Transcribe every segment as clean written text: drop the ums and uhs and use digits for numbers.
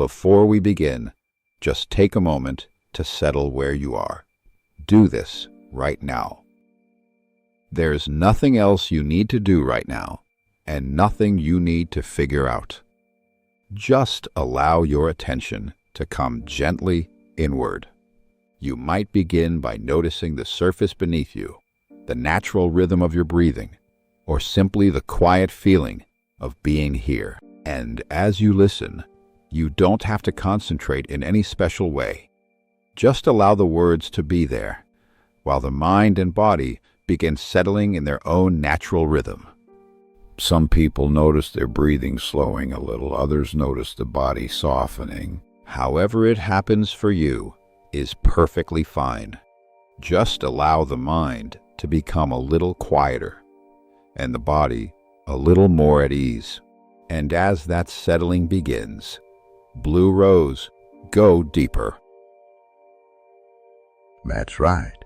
Before we begin, just take a moment to settle where you are. Do this right now. There's nothing else you need to do right now, and nothing you need to figure out. Just allow your attention to come gently inward. You might begin by noticing the surface beneath you, the natural rhythm of your breathing, or simply the quiet feeling of being here. And as you listen, you don't have to concentrate in any special way. Just allow the words to be there, while the mind and body begin settling in their own natural rhythm. Some people notice their breathing slowing a little, others notice the body softening. However it happens for you is perfectly fine. Just allow the mind to become a little quieter and the body a little more at ease. And as that settling begins, Blue Rose, go deeper. That's right.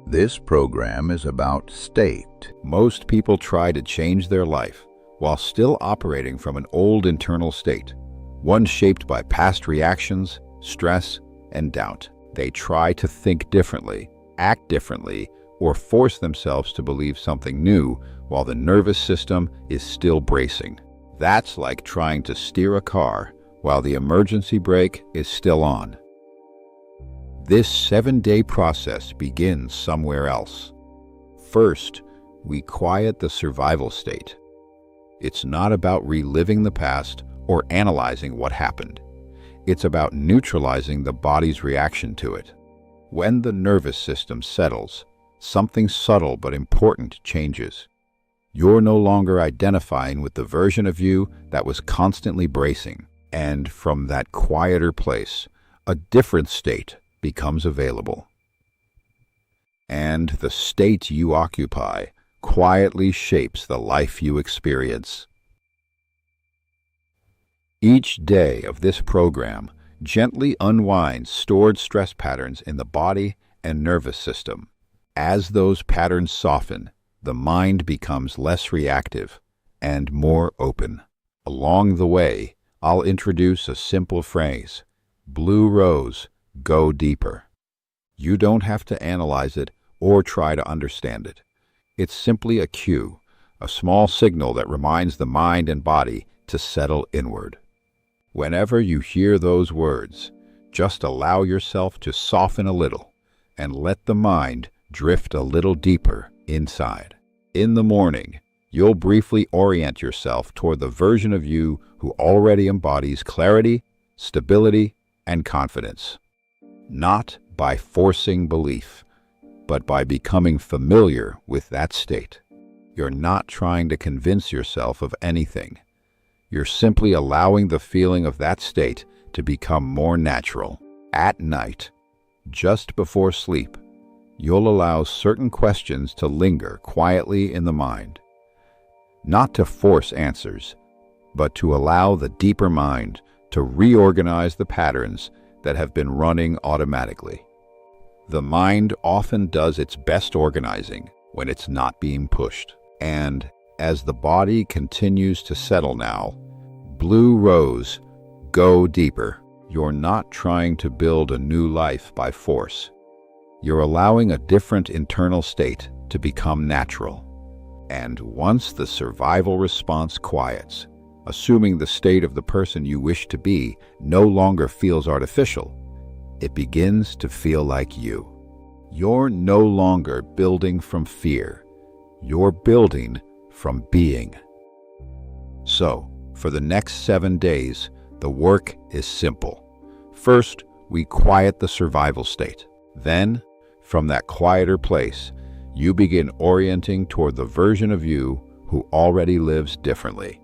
This program is about state. Most people try to change their life while still operating from an old internal state, one shaped by past reactions, stress, and doubt. They try to think differently, act differently, or force themselves to believe something new while the nervous system is still bracing. That's like trying to steer a car while the emergency brake is still on. This 7-day process begins somewhere else. First, we quiet the survival state. It's not about reliving the past or analyzing what happened. It's about neutralizing the body's reaction to it. When the nervous system settles, something subtle but important changes. You're no longer identifying with the version of you that was constantly bracing. And from that quieter place, a different state becomes available. And the state you occupy quietly shapes the life you experience. Each day of this program gently unwinds stored stress patterns in the body and nervous system. As those patterns soften, the mind becomes less reactive and more open. Along the way, I'll introduce a simple phrase: Blue Rose, go deeper. You don't have to analyze it or try to understand it. It's simply a cue, a small signal that reminds the mind and body to settle inward. Whenever you hear those words, just allow yourself to soften a little and let the mind drift a little deeper inside. In the morning, you'll briefly orient yourself toward the version of you who already embodies clarity, stability, and confidence. Not by forcing belief, but by becoming familiar with that state. You're not trying to convince yourself of anything. You're simply allowing the feeling of that state to become more natural. At night, just before sleep, you'll allow certain questions to linger quietly in the mind. Not to force answers, but to allow the deeper mind to reorganize the patterns that have been running automatically. The mind often does its best organizing when it's not being pushed. And as the body continues to settle now, Blue Rose, go deeper. You're not trying to build a new life by force. You're allowing a different internal state to become natural. And once the survival response quiets, assuming the state of the person you wish to be no longer feels artificial, it begins to feel like you. You're no longer building from fear. You're building from being. So, for the next 7 days, the work is simple. First, we quiet the survival state. Then, from that quieter place, you begin orienting toward the version of you who already lives differently.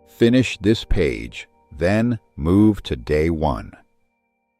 Finish this page, then move to day 1.